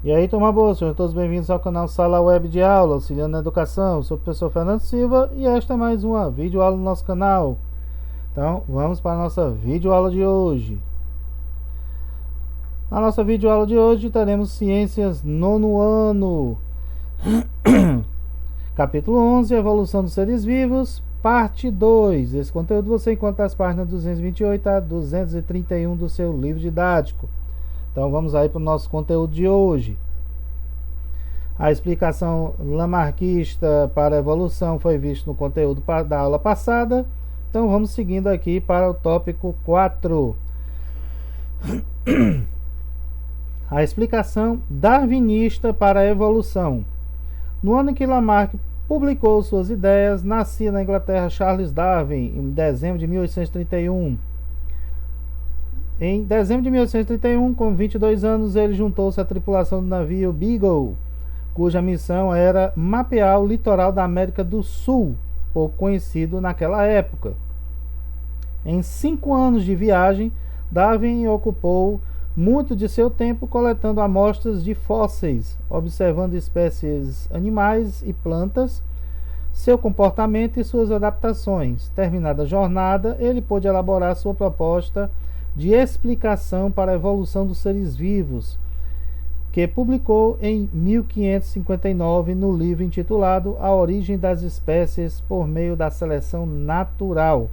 E aí, turma boa, sejam todos bem-vindos ao canal Sala Web de Aula, auxiliando na educação. Eu sou o professor Fernando Silva e esta é mais uma videoaula no nosso canal. Então, vamos para a nossa videoaula de hoje. Na nossa videoaula de hoje, teremos Ciências nono ano, capítulo 11, Evolução dos Seres Vivos, parte 2. Esse conteúdo você encontra nas páginas 228 a 231 do seu livro didático. Então, vamos aí para o nosso conteúdo de hoje. A explicação lamarckista para a evolução foi vista no conteúdo da aula passada. Então vamos seguindo aqui para o tópico 4. A explicação darwinista para a evolução. No ano em que Lamarck publicou suas ideias, nascia na Inglaterra Charles Darwin, em dezembro de 1831. Em dezembro de 1831, com 22 anos, ele juntou-se à tripulação do navio Beagle, cuja missão era mapear o litoral da América do Sul, pouco conhecido naquela época. Em 5 anos de viagem, Darwin ocupou muito de seu tempo coletando amostras de fósseis, observando espécies animais e plantas, seu comportamento e suas adaptações. Terminada a jornada, ele pôde elaborar sua proposta de explicação para a evolução dos seres vivos, que publicou em 1559 no livro intitulado A Origem das Espécies por Meio da Seleção Natural,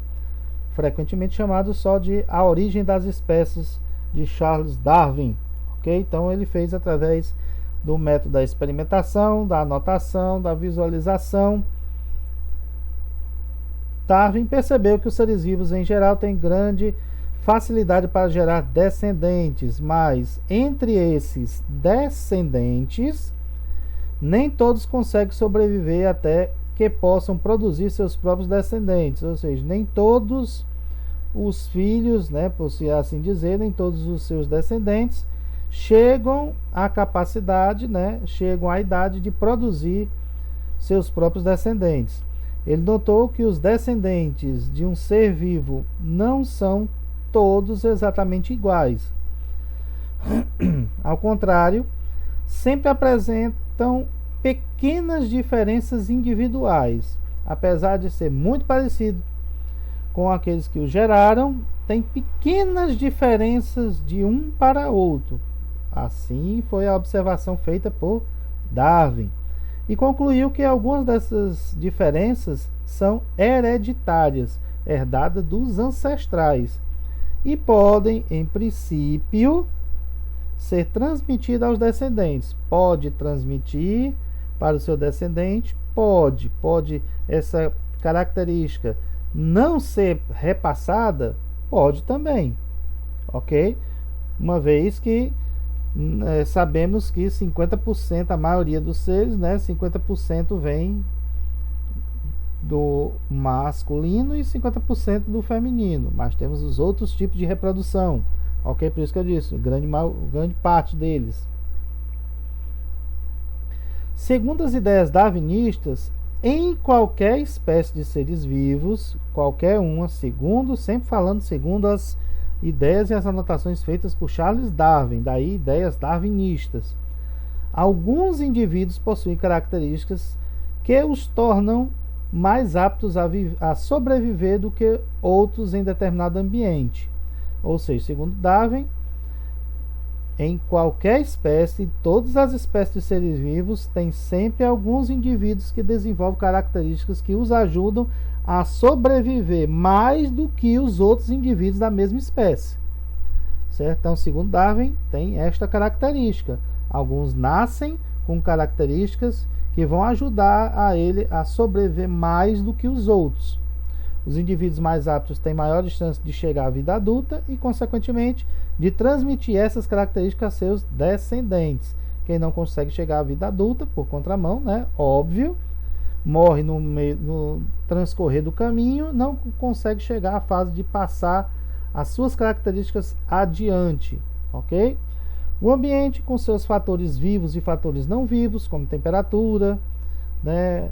frequentemente chamado só de A Origem das Espécies de Charles Darwin. Okay? Então ele fez através do método da experimentação, da anotação, da visualização. Darwin percebeu que os seres vivos em geral têm grande facilidade para gerar descendentes, mas entre esses descendentes, nem todos conseguem sobreviver até que possam produzir seus próprios descendentes, ou seja, nem todos os filhos, né, por assim dizer, nem todos os seus descendentes chegam à capacidade, né, chegam à idade de produzir seus próprios descendentes. Ele notou que os descendentes de um ser vivo não são todos exatamente iguais. Ao contrário, sempre apresentam pequenas diferenças individuais. Apesar de ser muito parecido com aqueles que o geraram, tem pequenas diferenças de um para outro. Assim foi a observação feita por Darwin. E concluiu que algumas dessas diferenças são hereditárias, herdadas dos ancestrais, e podem, em princípio, ser transmitidas aos descendentes. Pode transmitir para o seu descendente, pode essa característica não ser repassada, pode também, ok? Uma vez que sabemos que 50%, a maioria dos seres, né, 50% vem do masculino e 50% do feminino, mas temos os outros tipos de reprodução, ok? Por isso que eu disse, grande parte deles. Segundo as ideias darwinistas, em qualquer espécie de seres vivos, qualquer uma, sempre falando segundo as ideias e as anotações feitas por Charles Darwin, daí ideias darwinistas, alguns indivíduos possuem características que os tornam mais aptos a sobreviver do que outros em determinado ambiente. Ou seja, segundo Darwin, em qualquer espécie, todas as espécies de seres vivos têm sempre alguns indivíduos que desenvolvem características que os ajudam a sobreviver mais do que os outros indivíduos da mesma espécie. Certo? Então, segundo Darwin, tem esta característica. Alguns nascem com características que vão ajudar a ele a sobreviver mais do que os outros. Os indivíduos mais aptos têm maiores chances de chegar à vida adulta e, consequentemente, de transmitir essas características a seus descendentes. Quem não consegue chegar à vida adulta, por contramão, né, óbvio, morre no transcorrer do caminho, não consegue chegar à fase de passar as suas características adiante, ok? O ambiente, com seus fatores vivos e fatores não vivos, como temperatura, né,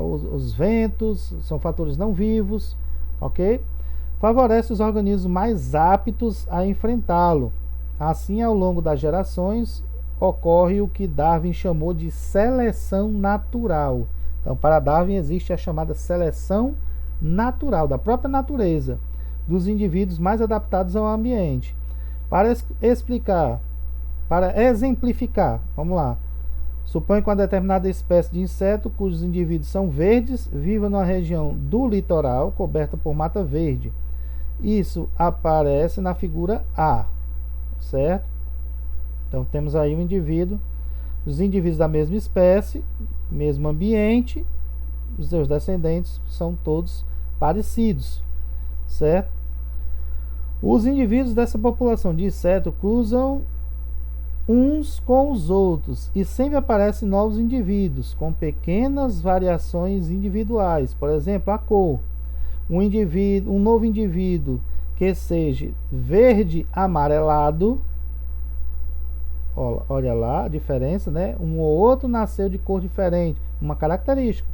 os ventos, são fatores não vivos, ok? Favorece os organismos mais aptos a enfrentá-lo. Assim, ao longo das gerações, ocorre o que Darwin chamou de seleção natural. Então, para Darwin existe a chamada seleção natural, da própria natureza, dos indivíduos mais adaptados ao ambiente. Para explicar, para exemplificar, vamos lá. Suponha que uma determinada espécie de inseto, cujos indivíduos são verdes, viva numa região do litoral coberta por mata verde. Isso aparece na figura A, certo? Então temos aí um indivíduo, os indivíduos da mesma espécie, mesmo ambiente, os seus descendentes são todos parecidos, certo? Os indivíduos dessa população de insetos cruzam uns com os outros e sempre aparecem novos indivíduos com pequenas variações individuais, por exemplo, a cor. Um novo indivíduo que seja verde amarelado, olha lá a diferença, né? Um ou outro nasceu de cor diferente, uma característica,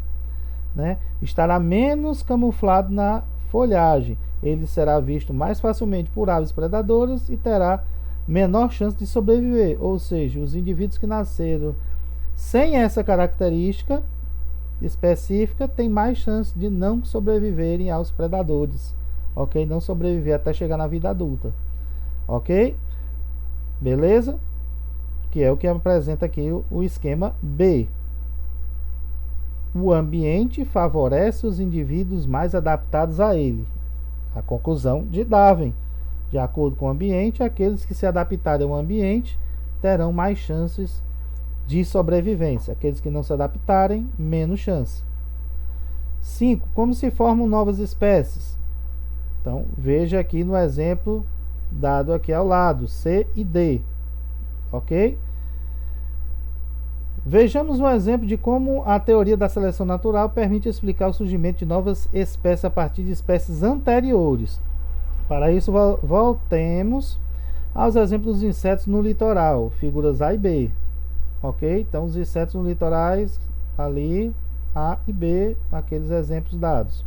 né? Estará menos camuflado na folhagem, ele será visto mais facilmente por aves predadoras e terá menor chance de sobreviver, ou seja, os indivíduos que nasceram sem essa característica específica têm mais chance de não sobreviverem aos predadores, ok? Não sobreviver até chegar na vida adulta, ok? Beleza? Que é o que apresenta aqui o esquema B. O ambiente favorece os indivíduos mais adaptados a ele. A conclusão de Darwin. De acordo com o ambiente, aqueles que se adaptarem ao ambiente terão mais chances de sobrevivência. Aqueles que não se adaptarem, menos chance. 5. Como se formam novas espécies? Então, veja aqui no exemplo dado aqui ao lado, C e D. Ok? Vejamos um exemplo de como a teoria da seleção natural permite explicar o surgimento de novas espécies a partir de espécies anteriores. Para isso, voltemos aos exemplos dos insetos no litoral, figuras A e B. Ok? Então, os insetos no litorais, ali, A e B, aqueles exemplos dados.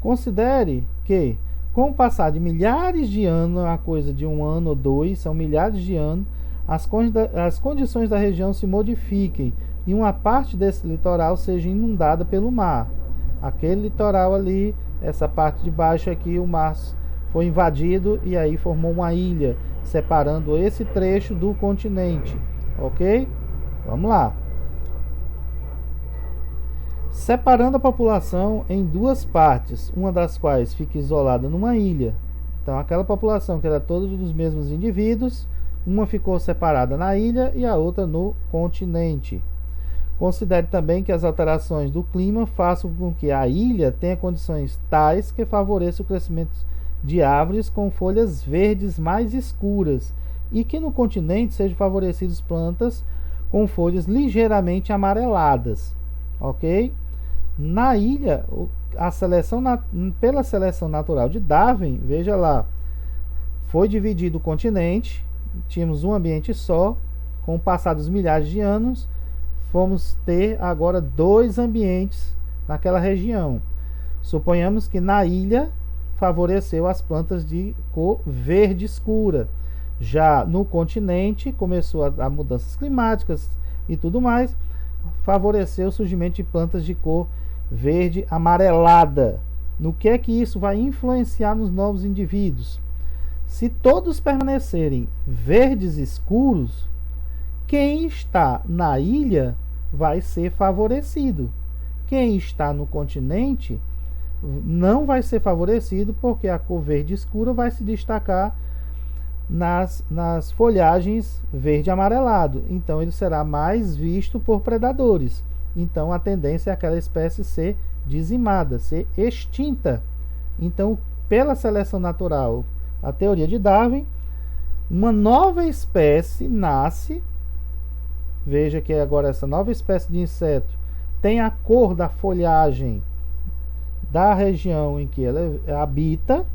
Considere que, com o passar de milhares de anos, uma coisa de um ano ou dois, são milhares de anos, as condições da região se modifiquem e uma parte desse litoral seja inundada pelo mar. Aquele litoral ali, essa parte de baixo aqui, o mar foi invadido e aí formou uma ilha, separando esse trecho do continente. Ok? Vamos lá. Separando a população em duas partes, uma das quais fica isolada numa ilha. Então, aquela população que era toda dos mesmos indivíduos, uma ficou separada na ilha e a outra no continente. Considere também que as alterações do clima façam com que a ilha tenha condições tais que favoreçam o crescimento de árvores com folhas verdes mais escuras e que no continente sejam favorecidas plantas com folhas ligeiramente amareladas. Ok? Na ilha, pela seleção natural de Darwin, veja lá, foi dividido o continente, tínhamos um ambiente só, com o passar dos milhares de anos, vamos ter agora dois ambientes naquela região. Suponhamos que na ilha favoreceu as plantas de cor verde escura. Já no continente, começou a mudanças climáticas e tudo mais, favoreceu o surgimento de plantas de cor verde amarelada. No que é que isso vai influenciar nos novos indivíduos? Se todos permanecerem verdes escuros, quem está na ilha vai ser favorecido. Quem está no continente não vai ser favorecido, porque a cor verde escura vai se destacar nas folhagens verde amarelado. Então ele será mais visto por predadores. Então a tendência é aquela espécie ser dizimada, ser extinta. Então, pela seleção natural, a teoria de Darwin, uma nova espécie nasce. Veja que agora essa nova espécie de inseto tem a cor da folhagem da região em que ela habita,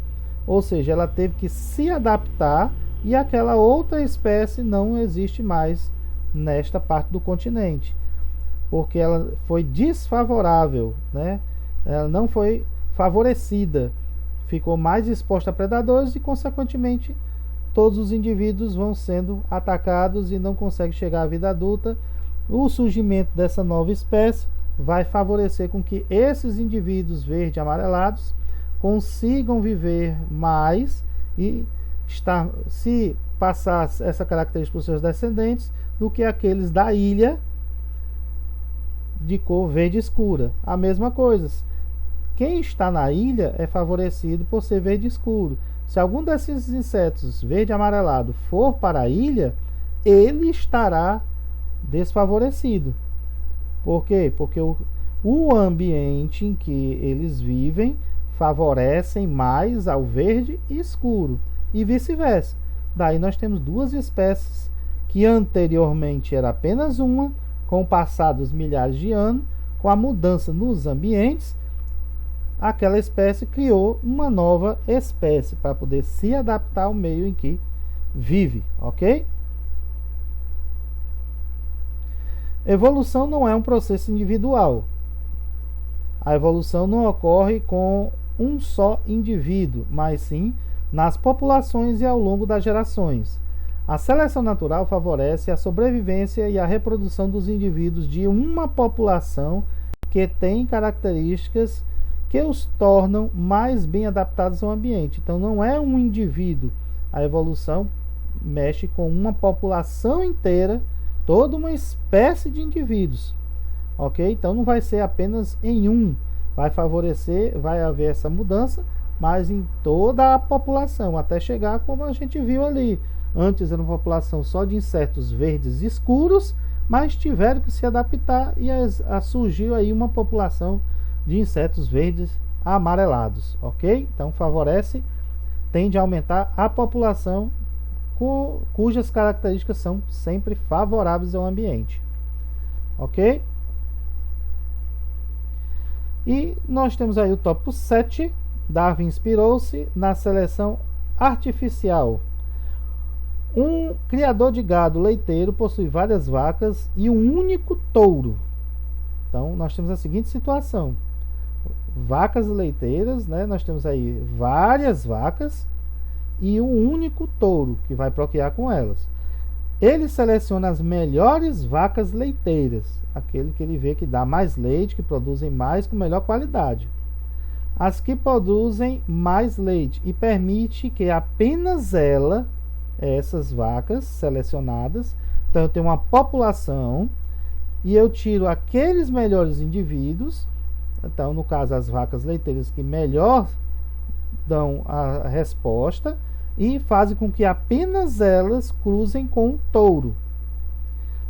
ou seja, ela teve que se adaptar e aquela outra espécie não existe mais nesta parte do continente, porque ela foi desfavorável, né? Ela não foi favorecida, ficou mais exposta a predadores e, consequentemente, todos os indivíduos vão sendo atacados e não conseguem chegar à vida adulta. O surgimento dessa nova espécie vai favorecer com que esses indivíduos verde amarelados consigam viver mais e se passar essa característica para os seus descendentes do que aqueles da ilha de cor verde escura. A mesma coisa, quem está na ilha é favorecido por ser verde escuro. Se algum desses insetos verde amarelado for para a ilha, ele estará desfavorecido. Por quê? Porque o ambiente em que eles vivem favorecem mais ao verde escuro e vice-versa. Daí nós temos duas espécies que anteriormente era apenas uma, com o passar dos milhares de anos, com a mudança nos ambientes, aquela espécie criou uma nova espécie para poder se adaptar ao meio em que vive, ok? Evolução não é um processo individual. A evolução não ocorre com um só indivíduo, mas sim nas populações e ao longo das gerações. A seleção natural favorece a sobrevivência e a reprodução dos indivíduos de uma população que tem características que os tornam mais bem adaptados ao ambiente. Então não é um indivíduo. A evolução mexe com uma população inteira, toda uma espécie de indivíduos. Ok? Então não vai ser apenas em um. Vai favorecer, vai haver essa mudança, mas em toda a população, até chegar como a gente viu ali. Antes era uma população só de insetos verdes escuros, mas tiveram que se adaptar e surgiu aí uma população de insetos verdes amarelados, ok? Então favorece, tende a aumentar a população cujas características são sempre favoráveis ao ambiente, ok? E nós temos aí o tópico 7, Darwin inspirou-se na seleção artificial. Um criador de gado leiteiro possui várias vacas e um único touro. Então nós temos a seguinte situação: vacas leiteiras, né? Nós temos aí várias vacas e um único touro que vai procriar com elas. Ele seleciona as melhores vacas leiteiras, aquele que ele vê que dá mais leite, que produzem mais com melhor qualidade. As que produzem mais leite e permite que apenas essas vacas selecionadas, então eu tenho uma população e eu tiro aqueles melhores indivíduos, então no caso as vacas leiteiras que melhor dão a resposta e fazem com que apenas elas cruzem com o touro.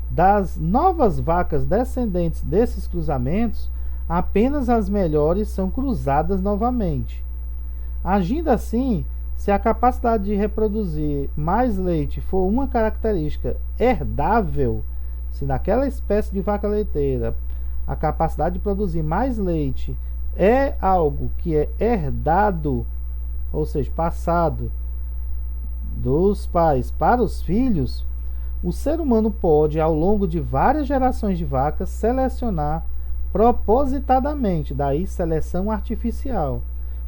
Das novas vacas descendentes desses cruzamentos, apenas as melhores são cruzadas novamente. Agindo assim, se a capacidade de reproduzir mais leite for uma característica herdável, se naquela espécie de vaca leiteira a capacidade de produzir mais leite é algo que é herdado, ou seja, passado dos pais para os filhos, o ser humano pode, ao longo de várias gerações de vacas, selecionar propositadamente, daí seleção artificial.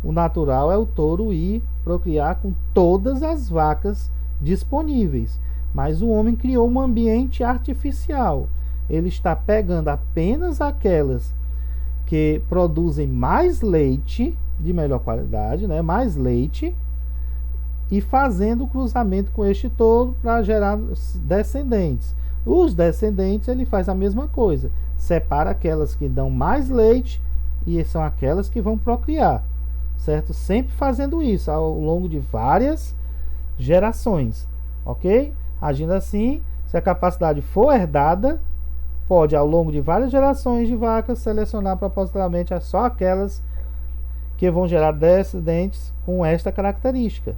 O natural é o touro ir procriar com todas as vacas disponíveis, mas o homem criou um ambiente artificial. Ele está pegando apenas aquelas que produzem mais leite, de melhor qualidade, né? Mais leite, e fazendo o cruzamento com este touro para gerar descendentes. Os descendentes ele faz a mesma coisa, separa aquelas que dão mais leite e são aquelas que vão procriar, certo? Sempre fazendo isso ao longo de várias gerações, ok? Agindo assim, se a capacidade for herdada, pode ao longo de várias gerações de vacas selecionar propositalmente só aquelas que vão gerar descendentes com esta característica.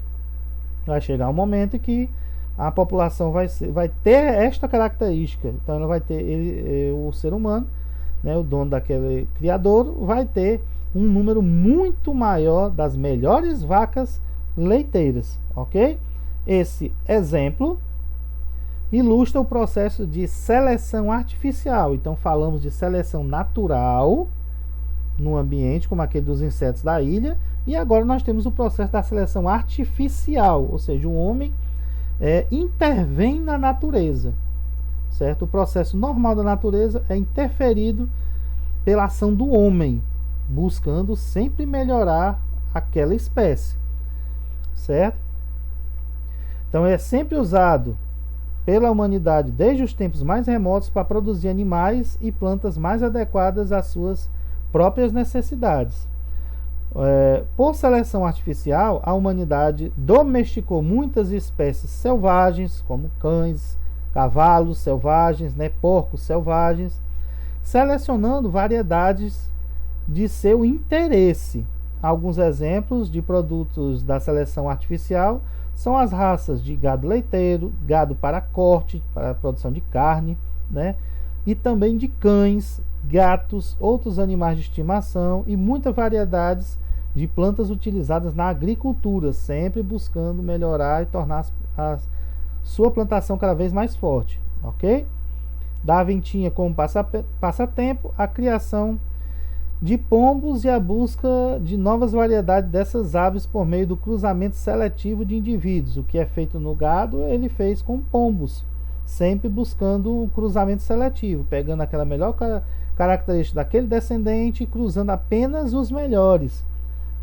Vai chegar um momento em que a população vai ter esta característica. Então ela vai ter, o ser humano, né, o dono daquele criador, vai ter um número muito maior das melhores vacas leiteiras, ok? Esse exemplo ilustra o processo de seleção artificial. Então falamos de seleção natural no ambiente, como aquele dos insetos da ilha, e agora nós temos o processo da seleção artificial, ou seja, o homem intervém na natureza, certo? O processo normal da natureza é interferido pela ação do homem, buscando sempre melhorar aquela espécie, certo? Então é sempre usado pela humanidade desde os tempos mais remotos para produzir animais e plantas mais adequadas às suas próprias necessidades. Por seleção artificial, a humanidade domesticou muitas espécies selvagens, como cães, cavalos selvagens, porcos selvagens, selecionando variedades de seu interesse. Alguns exemplos de produtos da seleção artificial são as raças de gado leiteiro, gado para corte, para a produção de carne, e também de cães, gatos, outros animais de estimação e muitas variedades de plantas utilizadas na agricultura, sempre buscando melhorar e tornar a sua plantação cada vez mais forte, ok? Darwin tinha como passatempo a criação de pombos e a busca de novas variedades dessas aves por meio do cruzamento seletivo de indivíduos. O que é feito no gado, ele fez com pombos, sempre buscando um cruzamento seletivo, pegando aquela melhor característica daquele descendente e cruzando apenas os melhores,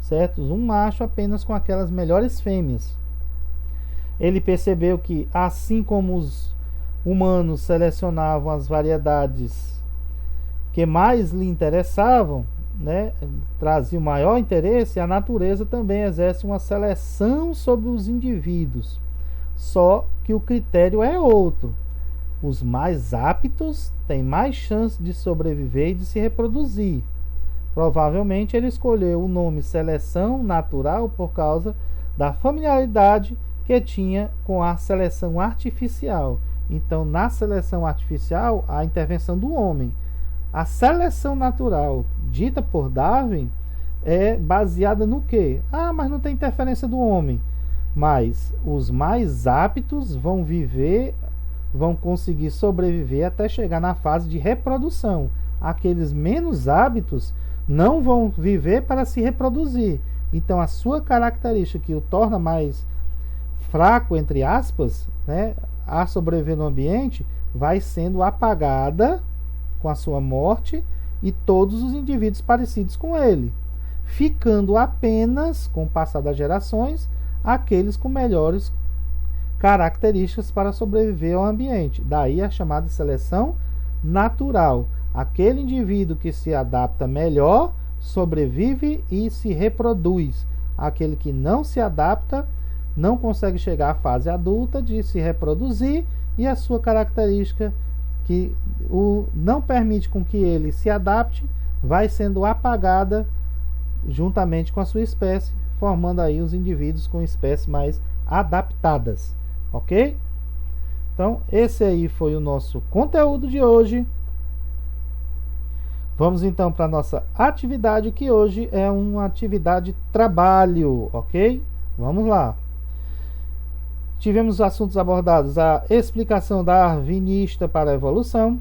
certo? Um macho apenas com aquelas melhores fêmeas. Ele percebeu que, assim como os humanos selecionavam as variedades que mais lhe interessavam, traziam maior interesse, a natureza também exerce uma seleção sobre os indivíduos. Só que o critério é outro. Os mais aptos têm mais chance de sobreviver e de se reproduzir. Provavelmente ele escolheu o nome seleção natural por causa da familiaridade que tinha com a seleção artificial. Então, na seleção artificial, a intervenção do homem. A seleção natural, dita por Darwin, é baseada no quê? Mas não tem interferência do homem. Mas os mais aptos vão conseguir sobreviver até chegar na fase de reprodução. Aqueles menos aptos não vão viver para se reproduzir. Então, a sua característica que o torna mais fraco, entre aspas, a sobreviver no ambiente, vai sendo apagada com a sua morte e todos os indivíduos parecidos com ele, ficando apenas, com o passar das gerações, aqueles com melhores características para sobreviver ao ambiente. Daí a chamada seleção natural. Aquele indivíduo que se adapta melhor sobrevive e se reproduz. Aquele que não se adapta não consegue chegar à fase adulta de se reproduzir e a sua característica que não permite com que ele se adapte vai sendo apagada juntamente com a sua espécie, formando aí os indivíduos com espécies mais adaptadas, ok? Então, esse aí foi o nosso conteúdo de hoje. Vamos então para a nossa atividade, que hoje é uma atividade trabalho, ok? Vamos lá. Tivemos os assuntos abordados: a explicação darwinista para a evolução,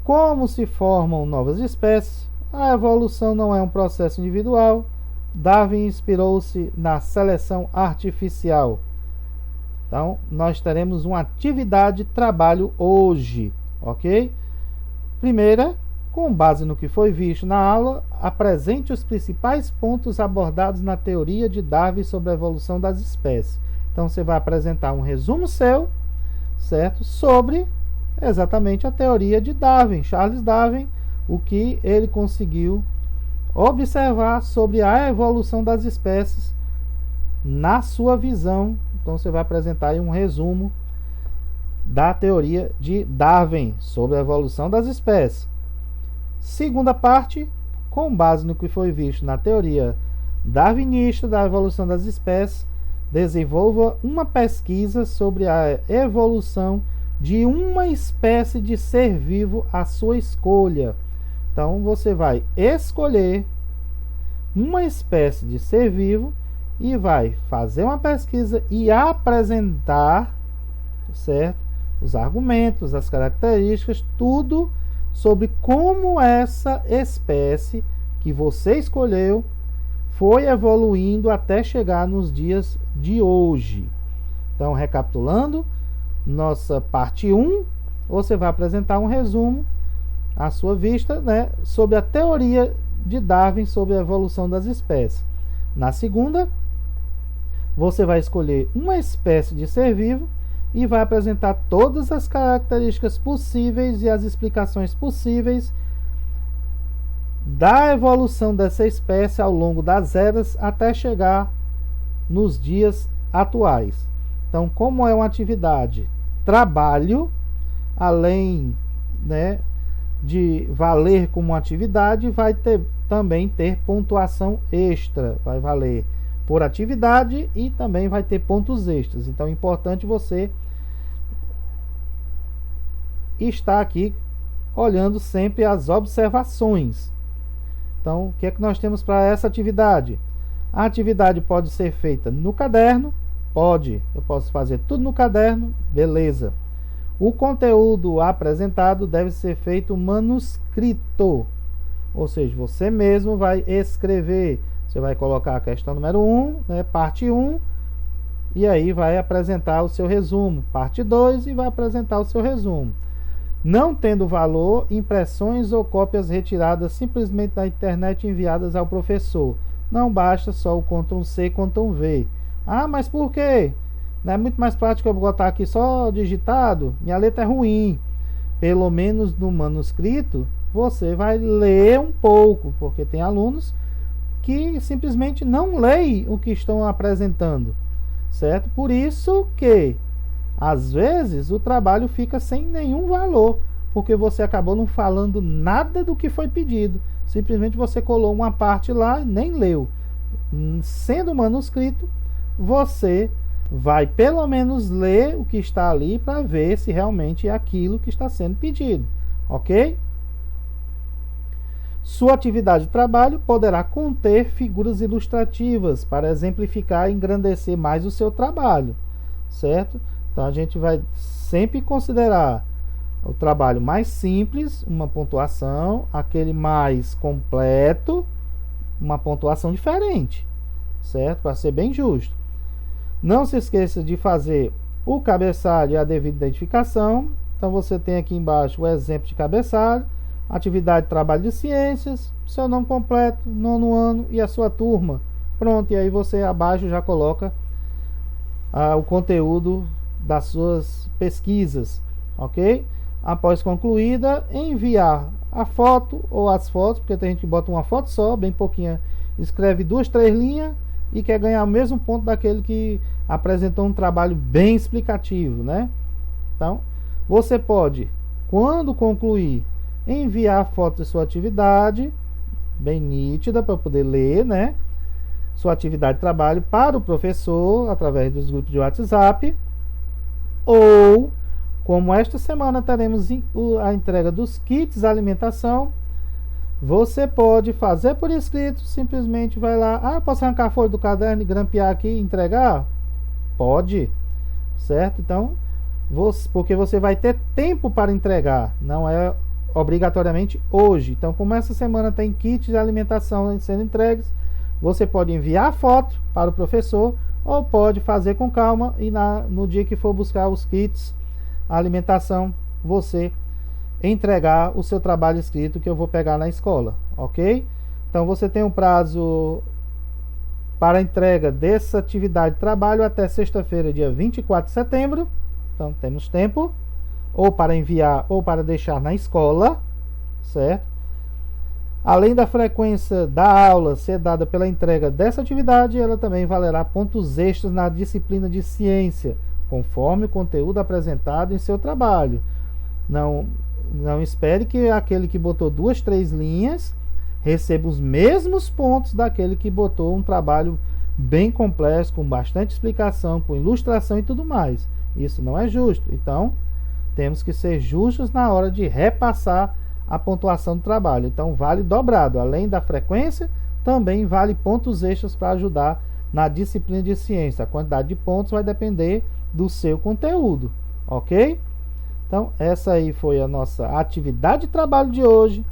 como se formam novas espécies, a evolução não é um processo individual, Darwin inspirou-se na seleção artificial. Então, nós teremos uma atividade trabalho hoje, ok? Primeira, com base no que foi visto na aula, apresente os principais pontos abordados na teoria de Darwin sobre a evolução das espécies. Então, você vai apresentar um resumo seu, certo? Sobre exatamente a teoria de Darwin, Charles Darwin, o que ele conseguiu observar sobre a evolução das espécies na sua visão. Então, você vai apresentar aí um resumo da teoria de Darwin sobre a evolução das espécies. Segunda parte, com base no que foi visto na teoria darwinista da evolução das espécies, desenvolva uma pesquisa sobre a evolução de uma espécie de ser vivo à sua escolha. Então, você vai escolher uma espécie de ser vivo e vai fazer uma pesquisa e apresentar, certo? Os argumentos, as características, tudo sobre como essa espécie que você escolheu foi evoluindo até chegar nos dias de hoje. Então, recapitulando, nossa parte 1, você vai apresentar um resumo à sua vista, né, sobre a teoria de Darwin sobre a evolução das espécies. Na segunda, você vai escolher uma espécie de ser vivo e vai apresentar todas as características possíveis e as explicações possíveis da evolução dessa espécie ao longo das eras até chegar nos dias atuais. Então, como é uma atividade trabalho, além, né, de valer como atividade, vai também ter pontuação extra, vai valer por atividade e também vai ter pontos extras. Então é importante você estar aqui olhando sempre as observações. Então, o que é que nós temos para essa atividade? A atividade pode ser feita no caderno, pode, eu posso fazer tudo no caderno, beleza. O conteúdo apresentado deve ser feito manuscrito, ou seja, você mesmo vai escrever. Você vai colocar a questão número 1, né, parte 1, e aí vai apresentar o seu resumo. Parte 2 e vai apresentar o seu resumo. Não tendo valor, impressões ou cópias retiradas simplesmente da internet enviadas ao professor. Não basta só o Ctrl+C e Ctrl+V. Ah, mas por quê? Não é muito mais prático eu botar aqui só digitado? Minha letra é ruim. Pelo menos no manuscrito, você vai ler um pouco, porque tem alunos que simplesmente não leem o que estão apresentando, certo? Por isso que, às vezes, o trabalho fica sem nenhum valor, porque você acabou não falando nada do que foi pedido. Simplesmente você colou uma parte lá e nem leu. Sendo manuscrito, você vai pelo menos ler o que está ali para ver se realmente é aquilo que está sendo pedido, ok? Sua atividade de trabalho poderá conter figuras ilustrativas para exemplificar e engrandecer mais o seu trabalho, certo? Então a gente vai sempre considerar o trabalho mais simples, uma pontuação, aquele mais completo, uma pontuação diferente, certo? Para ser bem justo. Não se esqueça de fazer o cabeçalho e a devida identificação. Então você tem aqui embaixo o exemplo de cabeçalho, atividade de trabalho de ciências, seu nome completo, 9º ano e a sua turma. Pronto, e aí você abaixo já coloca o conteúdo das suas pesquisas, ok? Após concluída, enviar a foto ou as fotos, porque tem gente que bota uma foto só, bem pouquinha, escreve 2, 3 linhas e quer ganhar o mesmo ponto daquele que apresentou um trabalho bem explicativo, né? Então, você pode, quando concluir, enviar a foto de sua atividade, bem nítida, para poder ler, né? Sua atividade de trabalho para o professor, através dos grupos de WhatsApp. Ou, como esta semana teremos a entrega dos kits alimentação, você pode fazer por escrito, simplesmente vai lá, posso arrancar a folha do caderno e grampear aqui e entregar? Pode, certo? Então, porque você vai ter tempo para entregar, não é obrigatoriamente hoje. Então, como essa semana tem kits de alimentação sendo entregues, você pode enviar a foto para o professor ou pode fazer com calma e no dia que for buscar os kits, a alimentação, você entregar o seu trabalho escrito que eu vou pegar na escola, ok? Então você tem um prazo para a entrega dessa atividade de trabalho até sexta-feira, dia 24 de setembro. Então temos tempo, ou para enviar ou para deixar na escola, certo? Além da frequência da aula ser dada pela entrega dessa atividade, ela também valerá pontos extras na disciplina de ciência, conforme o conteúdo apresentado em seu trabalho. Não espere que aquele que botou 2, 3 linhas receba os mesmos pontos daquele que botou um trabalho bem complexo, com bastante explicação, com ilustração e tudo mais. Isso não é justo. Então, temos que ser justos na hora de repassar a pontuação do trabalho. Então, vale dobrado. Além da frequência, também vale pontos extras para ajudar na disciplina de ciência. A quantidade de pontos vai depender do seu conteúdo, ok? Então, essa aí foi a nossa atividade de trabalho de hoje.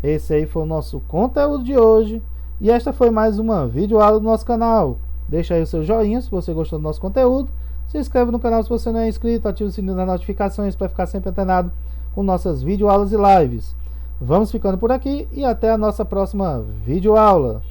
Esse aí foi o nosso conteúdo de hoje. E esta foi mais uma videoaula do nosso canal. Deixa aí o seu joinha se você gostou do nosso conteúdo. Se inscreva no canal se você não é inscrito, ative o sininho das notificações para ficar sempre antenado com nossas videoaulas e lives. Vamos ficando por aqui e até a nossa próxima videoaula.